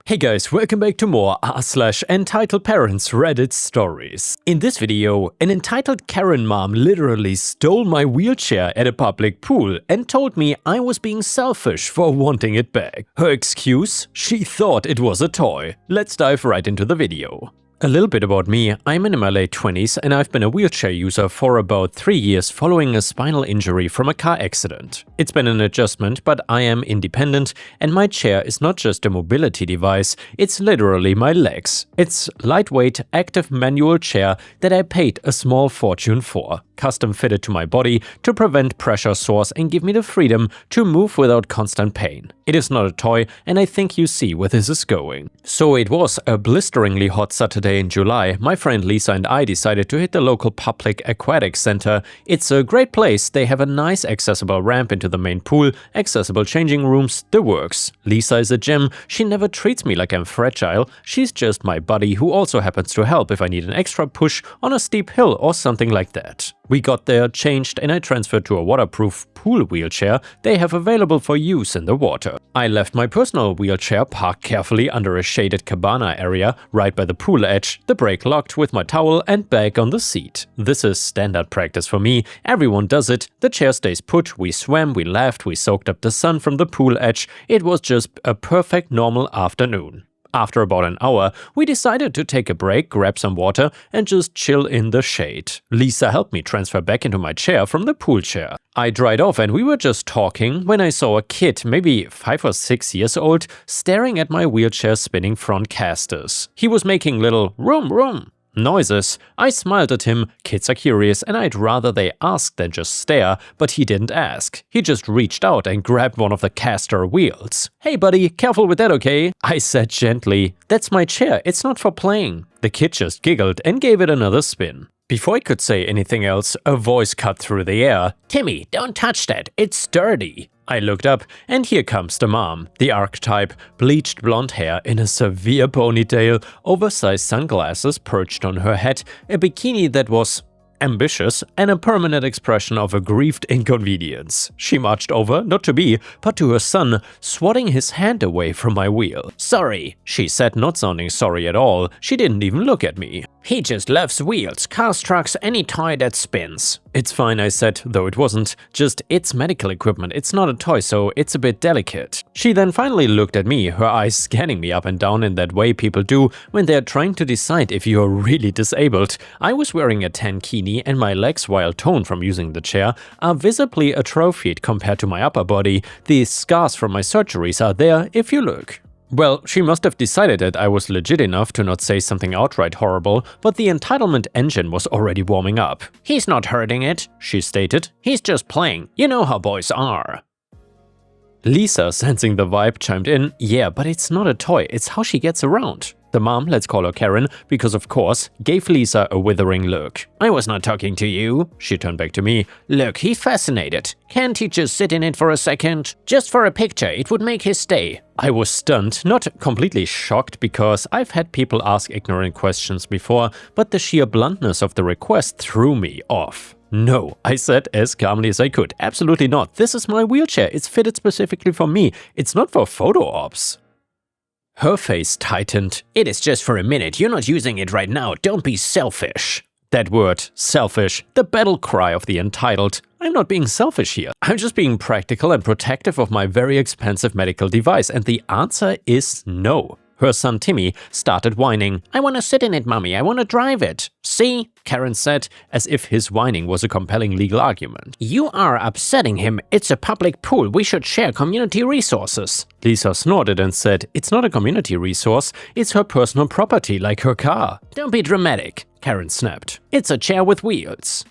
Hey guys, welcome back to more r/Entitledparents Reddit stories. In this video, an entitled Karen mom literally stole my wheelchair at a public pool and told me I was being selfish for wanting it back. Her excuse? She thought it was a toy. Let's dive right into the video. A little bit about me. I'm in my late 20s and I've been a wheelchair user for about 3 years following a spinal injury from a car accident. It's been an adjustment, but I am independent and my chair is not just a mobility device, it's literally my legs. It's lightweight, active manual chair that I paid a small fortune for, custom fitted to my body to prevent pressure sores and give me the freedom to move without constant pain. It is not a toy and I think you see where this is going. So it was a blisteringly hot Saturday in July. My friend Lisa and I decided to hit the local public aquatic center. It's a great place. They have a nice accessible ramp into the main pool, accessible changing rooms, the works. Lisa is a gem. She never treats me like I'm fragile. She's just my buddy who also happens to help if I need an extra push on a steep hill or something like that. We got there, changed, and I transferred to a waterproof pool wheelchair they have available for use in the water. I left my personal wheelchair parked carefully under a shaded cabana area right by the pool edge, the brake locked with my towel and bag on the seat. This is standard practice for me, everyone does it, the chair stays put, we swam, we laughed, we soaked up the sun from the pool edge, it was just a perfect normal afternoon. After about an hour, we decided to take a break, grab some water, and just chill in the shade. Lisa helped me transfer back into my chair from the pool chair. I dried off and we were just talking when I saw a kid, maybe 5 or 6 years old, staring at my wheelchair spinning front casters. He was making little room noises. I smiled at him. Kids are curious and I'd rather they ask than just stare, but he didn't ask. He just reached out and grabbed one of the caster wheels. "Hey buddy, careful with that, okay?" I said gently. "That's my chair, it's not for playing." The kid just giggled and gave it another spin. Before I could say anything else, a voice cut through the air. "Timmy, don't touch that, it's sturdy." I looked up, and here comes the mom, the archetype, bleached blonde hair in a severe ponytail, oversized sunglasses perched on her head, a bikini that was ambitious, and a permanent expression of aggrieved inconvenience. She marched over, not to me, but to her son, swatting his hand away from my wheel. "Sorry," she said, not sounding sorry at all. She didn't even look at me. "He just loves wheels, cars, trucks, any toy that spins." "It's fine," I said, though it wasn't. Just, it's medical equipment, it's not a toy, so it's a bit delicate. She then finally looked at me, her eyes scanning me up and down in that way people do when they're trying to decide if you're really disabled. I was wearing a tankini and my legs, while toned from using the chair, are visibly atrophied compared to my upper body. The scars from my surgeries are there if you look. Well, she must have decided that I was legit enough to not say something outright horrible, but the entitlement engine was already warming up. "He's not hurting it," she stated. "He's just playing. You know how boys are." Lisa, sensing the vibe, chimed in, "Yeah, but it's not a toy, it's how she gets around." The mom, let's call her Karen, because of course, gave Lisa a withering look. "I was not talking to you," she turned back to me. "Look, he's fascinated. Can't he just sit in it for a second? Just for a picture, it would make his day." I was stunned, not completely shocked because I've had people ask ignorant questions before, but the sheer bluntness of the request threw me off. "No," I said as calmly as I could. "Absolutely not. This is my wheelchair. It's fitted specifically for me. It's not for photo ops." Her face tightened. "It is just for a minute. You're not using it right now. Don't be selfish." That word, selfish, the battle cry of the entitled. I'm not being selfish here. I'm just being practical and protective of my very expensive medical device, and the answer is no. Her son Timmy started whining. "I want to sit in it, mommy. I want to drive it." "See?" Karen said, as if his whining was a compelling legal argument. "You are upsetting him. It's a public pool. We should share community resources." Lisa snorted and said, "It's not a community resource. It's her personal property, like her car." "Don't be dramatic," Karen snapped. "It's a chair with wheels.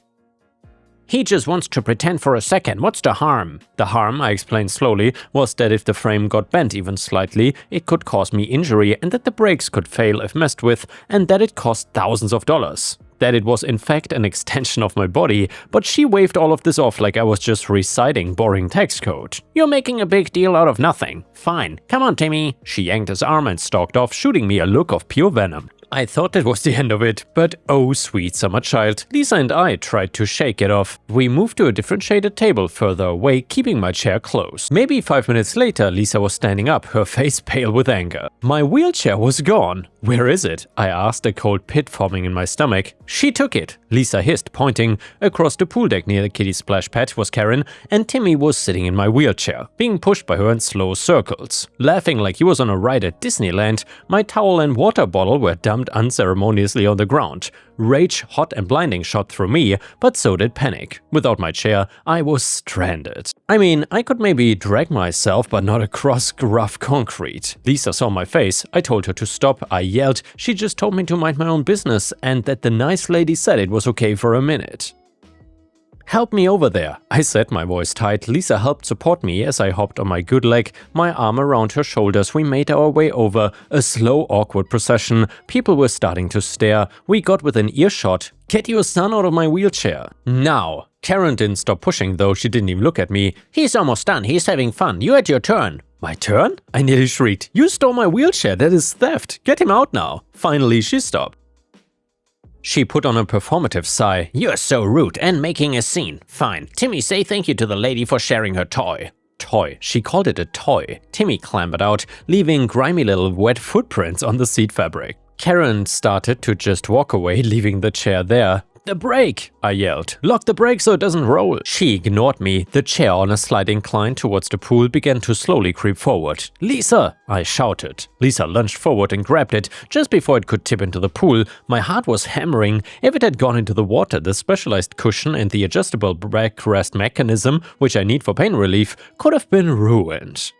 He just wants to pretend for a second. What's the harm?" The harm, I explained slowly, was that if the frame got bent even slightly, it could cause me injury and that the brakes could fail if messed with and that it cost thousands of dollars. That it was in fact an extension of my body, but she waved all of this off like I was just reciting boring text code. "You're making a big deal out of nothing. Fine, come on Timmy." She yanked his arm and stalked off, shooting me a look of pure venom. I thought it was the end of it, but oh sweet summer child, Lisa and I tried to shake it off. We moved to a different shaded table further away, keeping my chair close. Maybe 5 minutes later, Lisa was standing up, her face pale with anger. My wheelchair was gone. Where is it? I asked, a cold pit forming in my stomach. She took it, Lisa hissed, pointing. Across the pool deck near the kiddie splash pad was Karen, and Timmy was sitting in my wheelchair, being pushed by her in slow circles. Laughing like he was on a ride at Disneyland, my towel and water bottle were dumped unceremoniously on the ground. Rage, hot and blinding, shot through me, but so did panic. Without my chair, I was stranded. I mean, I could maybe drag myself, but not across rough concrete. Lisa saw my face. I told her to stop. I yelled. She just told me to mind my own business and that the nice lady said it was okay for a minute. Help me over there, I said, my voice tight. Lisa helped support me as I hopped on my good leg, my arm around her shoulders. We made our way over, a slow, awkward procession. People were starting to stare. We got within earshot. Get your son out of my wheelchair. Now. Karen didn't stop pushing, though. She didn't even look at me. He's almost done. He's having fun. You had your turn. My turn? I nearly shrieked. You stole my wheelchair. That is theft. Get him out now. Finally, she stopped. She put on a performative sigh. You're so rude and making a scene. Fine. Timmy, say thank you to the lady for sharing her toy. Toy. She called it a toy. Timmy clambered out, leaving grimy little wet footprints on the seat fabric. Karen started to just walk away, leaving the chair there. The brake! I yelled. Lock the brake so it doesn't roll. She ignored me. The chair, on a slight incline towards the pool, began to slowly creep forward. Lisa! I shouted. Lisa lunged forward and grabbed it just before it could tip into the pool. My heart was hammering. If it had gone into the water, the specialized cushion and the adjustable backrest mechanism, which I need for pain relief, could have been ruined.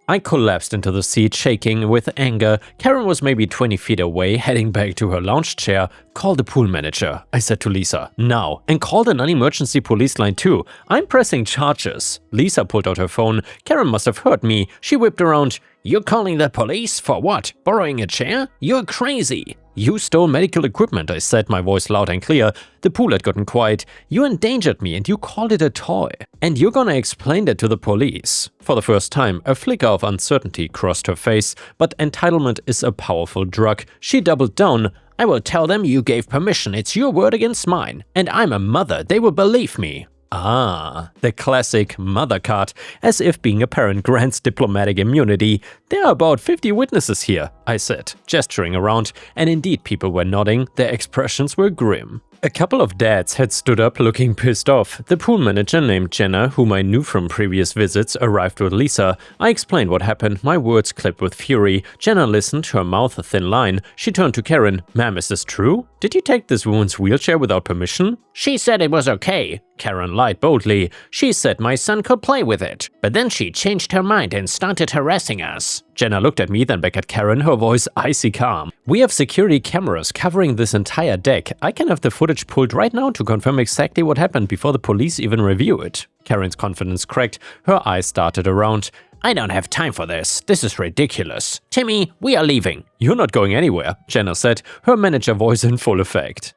I collapsed into the seat, shaking with anger. Karen was maybe 20 feet away, heading back to her lounge chair. Call the pool manager, I said to Lisa. Now. And call the non-emergency police line too. I'm pressing charges. Lisa pulled out her phone. Karen must have heard me. She whipped around. You're calling the police? For what? Borrowing a chair? You're crazy. You stole medical equipment, I said, my voice loud and clear. The pool had gotten quiet. You endangered me and you called it a toy. And you're gonna explain that to the police. For the first time, a flicker of uncertainty crossed her face, but entitlement is a powerful drug. She doubled down. I will tell them you gave permission. It's your word against mine. And I'm a mother. They will believe me. Ah, the classic mother card, as if being a parent grants diplomatic immunity. There are about 50 witnesses here, I said, gesturing around, and indeed people were nodding. Their expressions were grim. A couple of dads had stood up looking pissed off. The pool manager named Jenna, whom I knew from previous visits, arrived with Lisa. I explained what happened, my words clipped with fury. Jenna listened, her mouth a thin line. She turned to Karen. Ma'am, is this true? Did you take this woman's wheelchair without permission? She said it was okay. Karen lied boldly. She said my son could play with it. But then she changed her mind and started harassing us. Jenna looked at me, then back at Karen, her voice icy calm. We have security cameras covering this entire deck. I can have the footage pulled right now to confirm exactly what happened before the police even review it. Karen's confidence cracked. Her eyes darted around. I don't have time for this. This is ridiculous. Timmy, we are leaving. You're not going anywhere, Jenna said, her manager voice in full effect.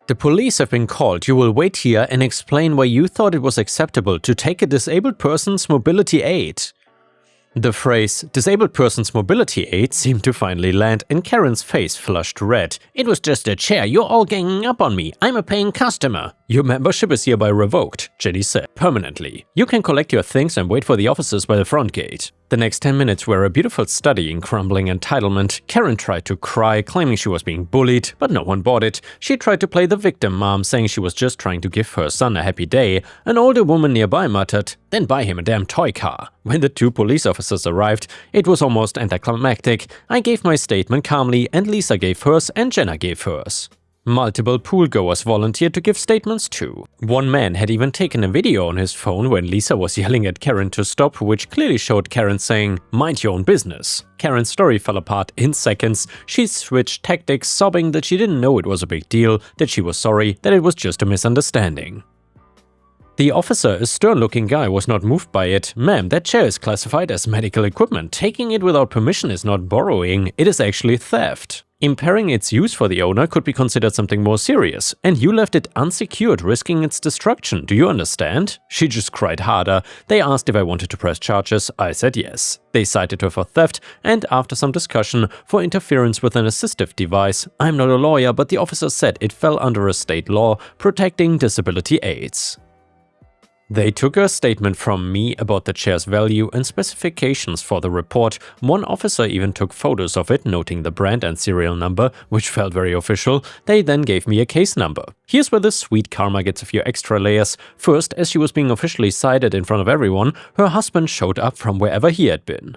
The police have been called. You will wait here and explain why you thought it was acceptable to take a disabled person's mobility aid. The phrase, disabled person's mobility aid, seemed to finally land, and Karen's face flushed red. It was just a chair. You're all ganging up on me. I'm a paying customer. Your membership is hereby revoked, Jenny said, permanently. You can collect your things and wait for the officers by the front gate. The next 10 minutes were a beautiful study in crumbling entitlement. Karen tried to cry, claiming she was being bullied, but no one bought it. She tried to play the victim mom, saying she was just trying to give her son a happy day. An older woman nearby muttered, then buy him a damn toy car. When the two police officers arrived, it was almost anticlimactic. I gave my statement calmly, and Lisa gave hers, and Jenna gave hers. Multiple poolgoers volunteered to give statements too. One man had even taken a video on his phone when Lisa was yelling at Karen to stop, which clearly showed Karen saying, "Mind your own business." Karen's story fell apart in seconds. She switched tactics, sobbing that she didn't know it was a big deal, that she was sorry, that it was just a misunderstanding. The officer, a stern-looking guy, was not moved by it. Ma'am, that chair is classified as medical equipment. Taking it without permission is not borrowing, it is actually theft. Impairing its use for the owner could be considered something more serious, and you left it unsecured, risking its destruction. Do you understand? She just cried harder. They asked if I wanted to press charges. I said yes. They cited her for theft and, after some discussion, for interference with an assistive device. I'm not a lawyer, but the officer said it fell under a state law protecting disability aids. They took a statement from me about the chair's value and specifications for the report. One officer even took photos of it, noting the brand and serial number, which felt very official. They then gave me a case number. Here's where the sweet karma gets a few extra layers. First, as she was being officially cited in front of everyone, her husband showed up from wherever he had been.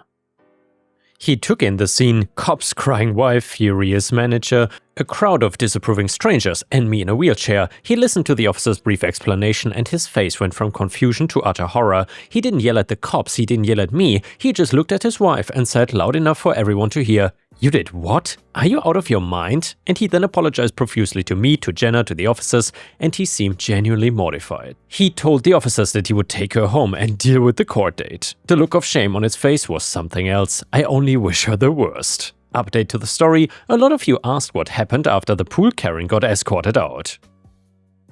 He took in the scene, cops crying wife, furious manager, a crowd of disapproving strangers, and me in a wheelchair. He listened to the officer's brief explanation and his face went from confusion to utter horror. He didn't yell at the cops, he didn't yell at me, he just looked at his wife and said loud enough for everyone to hear, "You did what? Are you out of your mind?" And he then apologized profusely to me, to Jenna, to the officers, and he seemed genuinely mortified. He told the officers that he would take her home and deal with the court date. The look of shame on his face was something else. I only wish her the worst. Update to the story, a lot of you asked what happened after the pool Karen got escorted out.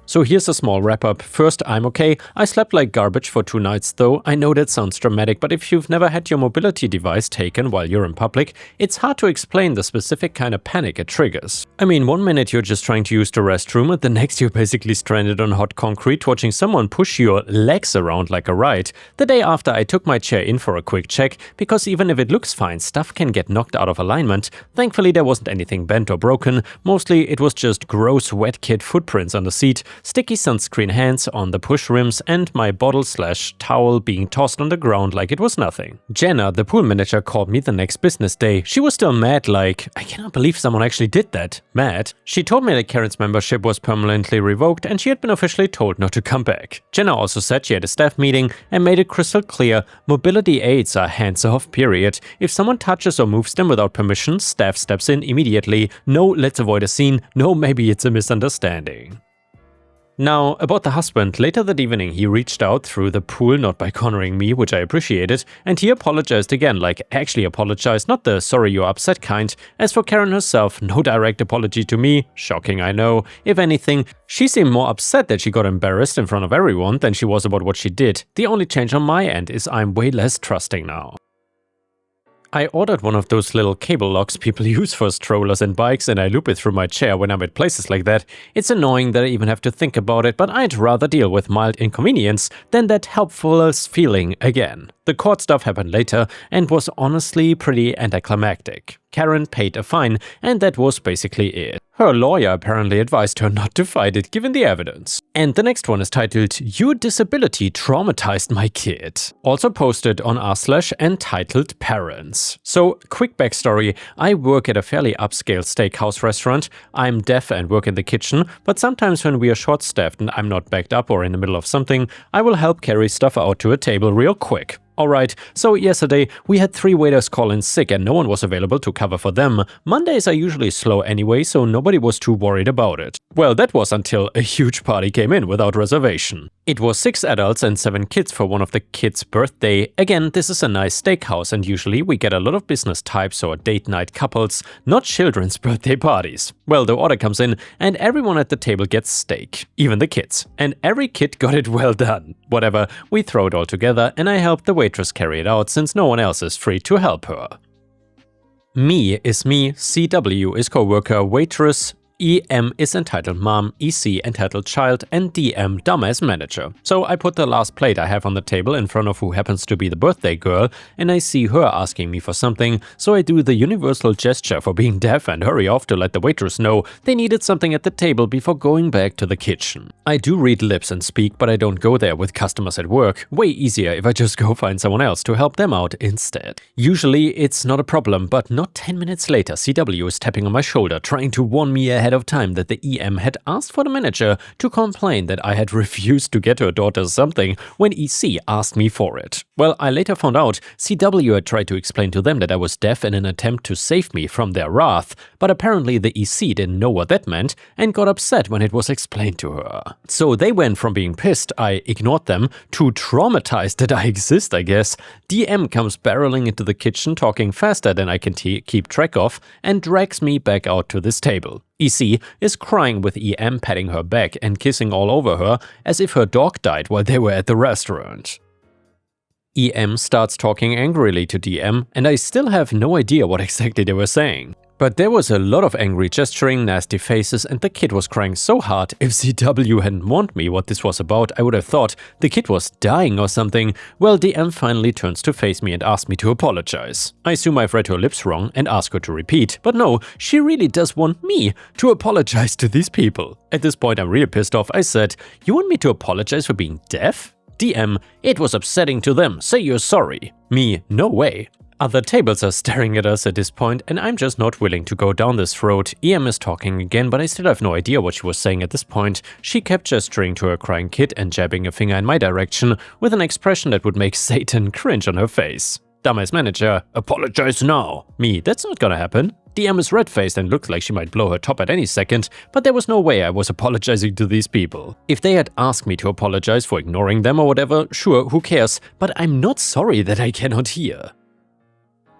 So here's a small wrap-up. First, I'm okay. I slept like garbage for 2 nights though. I know that sounds dramatic, but if you've never had your mobility device taken while you're in public, it's hard to explain the specific kind of panic it triggers. I mean, one minute you're just trying to use the restroom, and the next you're basically stranded on hot concrete watching someone push your legs around like a ride. The day after, I took my chair in for a quick check, because even if it looks fine, stuff can get knocked out of alignment. Thankfully, there wasn't anything bent or broken. Mostly, it was just gross wet kid footprints on the seat, sticky sunscreen hands on the push rims, and my bottle/towel being tossed on the ground like it was nothing. Jenna, the pool manager, called me the next business day. She was still mad, like, I cannot believe someone actually did that. Mad. She told me that Karen's membership was permanently revoked and she had been officially told not to come back. Jenna also said she had a staff meeting and made it crystal clear, mobility aids are hands-off, period. If someone touches or moves them without permission, staff steps in immediately. No, let's avoid a scene. No, maybe it's a misunderstanding. Now, about the husband, later that evening he reached out through the pool, not by cornering me, which I appreciated, and he apologized again, like actually apologized, not the sorry you're upset kind. As for Karen herself, no direct apology to me, shocking I know. If anything, she seemed more upset that she got embarrassed in front of everyone than she was about what she did. The only change on my end is I'm way less trusting now. I ordered one of those little cable locks people use for strollers and bikes, and I loop it through my chair when I'm at places like that. It's annoying that I even have to think about it, but I'd rather deal with mild inconvenience than that helpfulness feeling again. The court stuff happened later and was honestly pretty anticlimactic. Karen paid a fine, and that was basically it. Her lawyer apparently advised her not to fight it given the evidence. And the next one is titled, "Your disability traumatized my kid." Also posted on r/entitledparents. So, quick backstory, I work at a fairly upscale steakhouse restaurant. I'm deaf and work in the kitchen, but sometimes when we are short-staffed and I'm not backed up or in the middle of something, I will help carry stuff out to a table real quick. Alright, so yesterday we had 3 waiters call in sick and no one was available to cover for them. Mondays are usually slow anyway, so nobody was too worried about it. Well, that was until a huge party came in without reservation. It was 6 adults and 7 kids for one of the kids' birthday. Again, this is a nice steakhouse and usually we get a lot of business types or date night couples, not children's birthday parties. Well, the order comes in and everyone at the table gets steak, even the kids. And every kid got it well done. Whatever, we throw it all together and I help the waitress carry it out since no one else is free to help her. Me is me, CW is co-worker, waitress, EM is entitled mom, EC entitled child, and DM dumbass manager. So I put the last plate I have on the table in front of who happens to be the birthday girl, and I see her asking me for something, so I do the universal gesture for being deaf and hurry off to let the waitress know they needed something at the table before going back to the kitchen. I do read lips and speak, but I don't go there with customers at work. Way easier if I just go find someone else to help them out instead. Usually it's not a problem, but not 10 minutes later CW is tapping on my shoulder trying to warn me ahead ahead of time that the EM had asked for the manager to complain that I had refused to get her daughter something when EC asked me for it. Well, I later found out CW had tried to explain to them that I was deaf in an attempt to save me from their wrath, but apparently the EC didn't know what that meant and got upset when it was explained to her. So they went from being pissed I ignored them to traumatized that I exist, I guess. DM comes barreling into the kitchen talking faster than I can keep track of and drags me back out to this table. EC is crying with EM patting her back and kissing all over her as if her dog died while they were at the restaurant. EM starts talking angrily to DM and I still have no idea what exactly they were saying. But there was a lot of angry gesturing, nasty faces, and the kid was crying so hard. If CW hadn't warned me what this was about, I would have thought the kid was dying or something. Well, DM finally turns to face me and asks me to apologize. I assume I've read her lips wrong and ask her to repeat, but no, she really does want me to apologize to these people. At this point, I'm really pissed off. I said, "You want me to apologize for being deaf?" DM, "It was upsetting to them, say you're sorry." Me, "No way." Other tables are staring at us at this point, and I'm just not willing to go down this road. EM is talking again, but I still have no idea what she was saying at this point. She kept gesturing to her crying kid and jabbing a finger in my direction with an expression that would make Satan cringe on her face. Dumbass manager, "Apologize now." Me, "That's not gonna happen." DM is red-faced and looks like she might blow her top at any second, but there was no way I was apologizing to these people. If they had asked me to apologize for ignoring them or whatever, sure, who cares, but I'm not sorry that I cannot hear.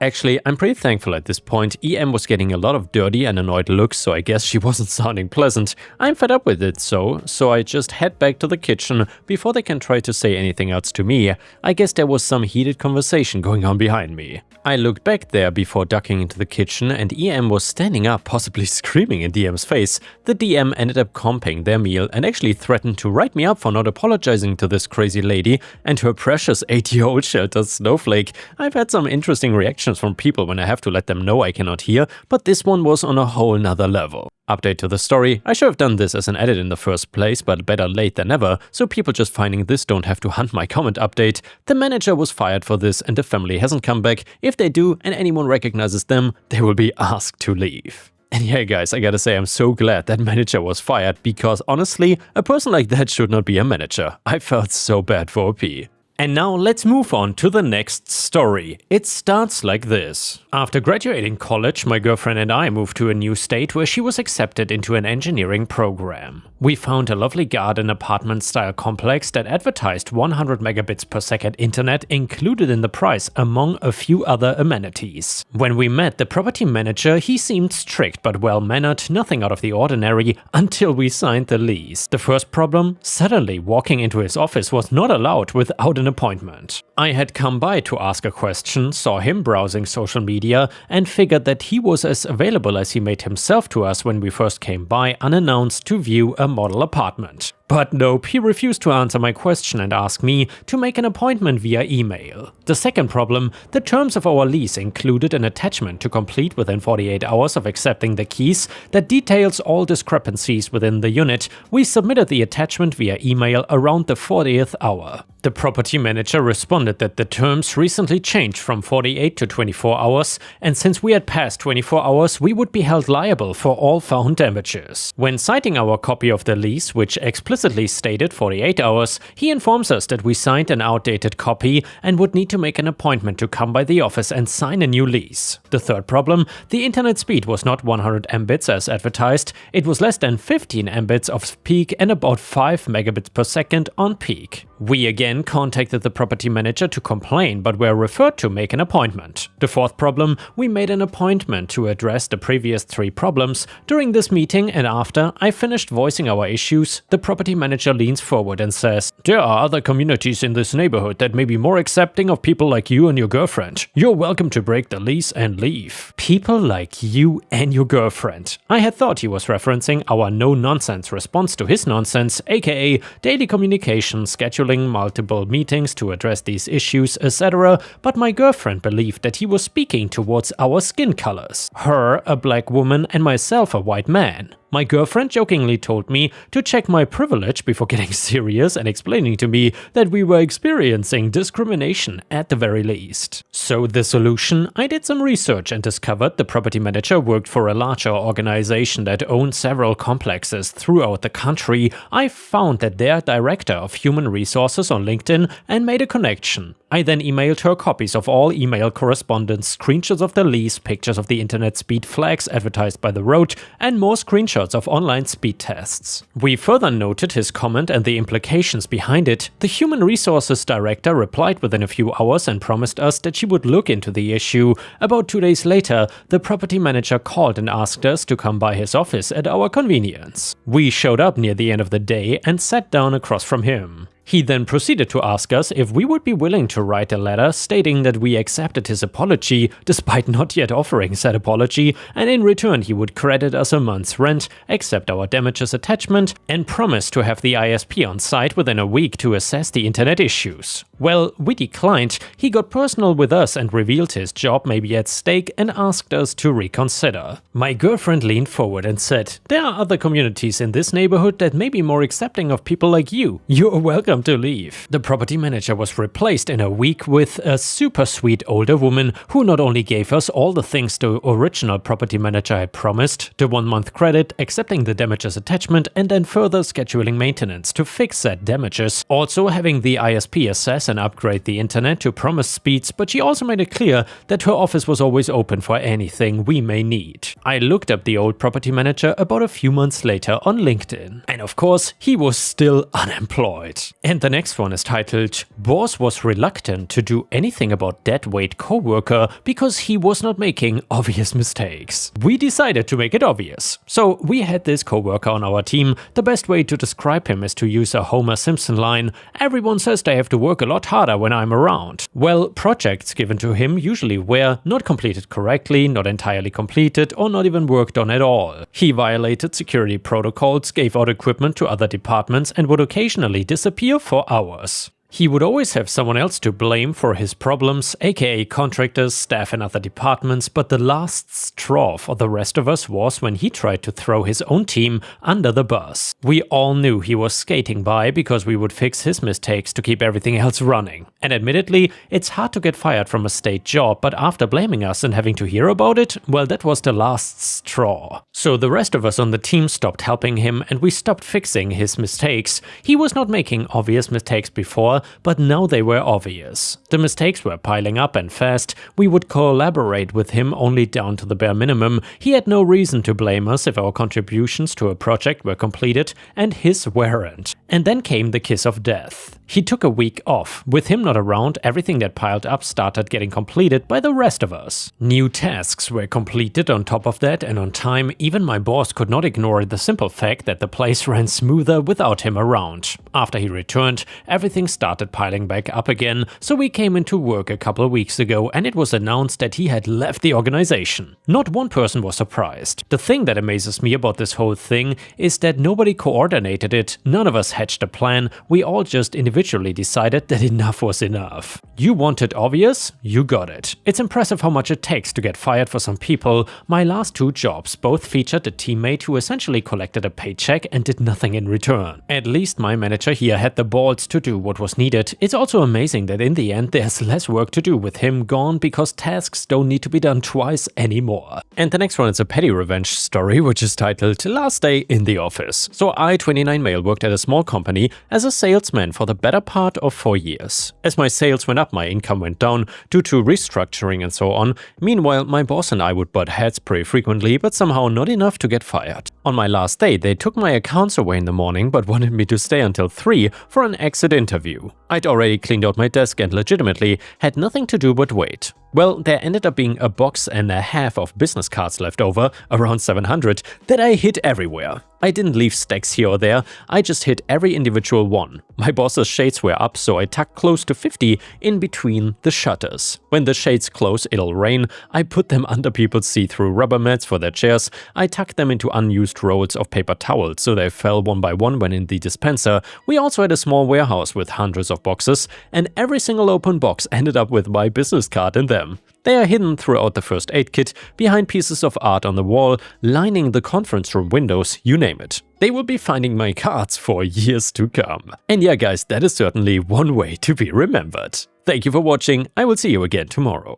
Actually, I'm pretty thankful at this point. EM was getting a lot of dirty and annoyed looks, so I guess she wasn't sounding pleasant. I'm fed up with it so I just head back to the kitchen before they can try to say anything else to me. I guess there was some heated conversation going on behind me. I looked back there before ducking into the kitchen and EM was standing up, possibly screaming in DM's face. The DM ended up comping their meal and actually threatened to write me up for not apologizing to this crazy lady and her precious 8-year-old sheltered snowflake. I've had some interesting reactions from people when I have to let them know I cannot hear, but this one was on a whole nother level. Update to the story, I should have done this as an edit in the first place, but better late than never, so people just finding this don't have to hunt my comment update. The manager was fired for this and the family hasn't come back. If they do and anyone recognizes them, they will be asked to leave. And yeah guys, I gotta say I'm so glad that manager was fired because honestly, a person like that should not be a manager. I felt so bad for OP. And now let's move on to the next story. It starts like this. After graduating college, my girlfriend and I moved to a new state where she was accepted into an engineering program. We found a lovely garden apartment style complex that advertised 100 megabits per second internet included in the price among a few other amenities. When we met the property manager, he seemed strict but well-mannered, nothing out of the ordinary, until we signed the lease. The first problem? Suddenly walking into his office was not allowed without an appointment. I had come by to ask a question, saw him browsing social media, and figured that he was as available as he made himself to us when we first came by unannounced to view a model apartment. But nope, he refused to answer my question and asked me to make an appointment via email. The second problem, the terms of our lease included an attachment to complete within 48 hours of accepting the keys that details all discrepancies within the unit. We submitted the attachment via email around the 40th hour. The property manager responded that the terms recently changed from 48 to 24 hours, and since we had passed 24 hours, we would be held liable for all found damages. When citing our copy of the lease, which explicitly stated 48 hours, he informs us that we signed an outdated copy and would need to make an appointment to come by the office and sign a new lease. The third problem, the internet speed was not 100 Mbits as advertised, it was less than 15 Mbits of peak and about 5 megabits per second on peak. We again contacted the property manager to complain, but were referred to make an appointment. The fourth problem, we made an appointment to address the previous 3 problems. During this meeting and after I finished voicing our issues, the property manager leans forward and says, "There are other communities in this neighborhood that may be more accepting of people like you and your girlfriend. You're welcome to break the lease and leave." People like you and your girlfriend. I had thought he was referencing our no-nonsense response to his nonsense, aka daily communication, scheduling multiple meetings to address these issues, etc., but my girlfriend believed that he was speaking towards our skin colors. Her, a black woman, and myself, a white man. My girlfriend jokingly told me to check my privilege before getting serious and explaining to me that we were experiencing discrimination at the very least. So the solution? I did some research and discovered the property manager worked for a larger organization that owned several complexes throughout the country. I found that their director of human resources on LinkedIn and made a connection. I then emailed her copies of all email correspondence, screenshots of the lease, pictures of the internet speed flags advertised by the road, and more screenshots of online speed tests. We further noted his comment and the implications behind it. The human resources director replied within a few hours and promised us that she would look into the issue. About 2 days later, the property manager called and asked us to come by his office at our convenience. We showed up near the end of the day and sat down across from him. He then proceeded to ask us if we would be willing to write a letter stating that we accepted his apology despite not yet offering said apology, and in return he would credit us a month's rent, accept our damages attachment, and promise to have the ISP on site within a week to assess the internet issues. Well, we declined. He got personal with us and revealed his job may be at stake and asked us to reconsider. My girlfriend leaned forward and said, "There are other communities in this neighborhood that may be more accepting of people like you. You're welcome to leave." The property manager was replaced in a week with a super sweet older woman who not only gave us all the things the original property manager had promised, the 1-month credit, accepting the damages attachment, and then further scheduling maintenance to fix said damages, also having the ISP assess and upgrade the internet to promised speeds, but she also made it clear that her office was always open for anything we may need. I looked up the old property manager about a few months later on LinkedIn, and of course he was still unemployed. And the next one is titled, "Boss was reluctant to do anything about deadweight coworker because he was not making obvious mistakes." We decided to make it obvious. So we had this coworker on our team. The best way to describe him is to use a Homer Simpson line, "Everyone says they have to work a lot harder when I'm around." Well, projects given to him usually were not completed correctly, not entirely completed, or not even worked on at all. He violated security protocols, gave out equipment to other departments, and would occasionally disappear for hours. He would always have someone else to blame for his problems, aka contractors, staff in other departments, but the last straw for the rest of us was when he tried to throw his own team under the bus. We all knew he was skating by because we would fix his mistakes to keep everything else running. And admittedly, it's hard to get fired from a state job, but after blaming us and having to hear about it, well, that was the last straw. So the rest of us on the team stopped helping him and we stopped fixing his mistakes. He was not making obvious mistakes before, but now they were obvious. The mistakes were piling up and fast. We would collaborate with him only down to the bare minimum. He had no reason to blame us if our contributions to a project were completed and his weren't. And then came the kiss of death. He took a week off. With him not around, everything that piled up started getting completed by the rest of us. New tasks were completed on top of that and on time. Even my boss could not ignore the simple fact that the place ran smoother without him around. After he returned, everything started piling back up again, so we came into work a couple of weeks ago and it was announced that he had left the organization. Not one person was surprised. The thing that amazes me about this whole thing is that nobody coordinated it, none of us hatched a plan, we all just individually decided that enough was enough. You wanted obvious? You got it. It's impressive how much it takes to get fired for some people. My last 2 jobs both featured a teammate who essentially collected a paycheck and did nothing in return. At least my manager here had the balls to do what was needed. It's also amazing that in the end there's less work to do with him gone because tasks don't need to be done twice anymore. And the next one is a petty revenge story which is titled Last Day in the Office. So I, 29 male, worked at a small company as a salesman for the better part of 4 years. As my sales went up, my income went down due to restructuring and so on. Meanwhile, my boss and I would butt heads pretty frequently, but somehow not enough to get fired. On my last day, they took my accounts away in the morning but wanted me to stay until 3 for an exit interview. I'd already cleaned out my desk and legitimately had nothing to do but wait. Well, there ended up being a box and a half of business cards left over, around 700, that I hid everywhere. I didn't leave stacks here or there, I just hid every individual one. My boss's shades were up, so I tucked close to 50 in between the shutters. When the shades close, it'll rain. I put them under people's see-through rubber mats for their chairs. I tucked them into unused rolls of paper towels, so they fell one by one when in the dispenser. We also had a small warehouse with hundreds of boxes, and every single open box ended up with my business card in them. They are hidden throughout the first aid kit, behind pieces of art on the wall, lining the conference room windows, you name it. They will be finding my cards for years to come. And yeah guys, that is certainly one way to be remembered. Thank you for watching, I will see you again tomorrow.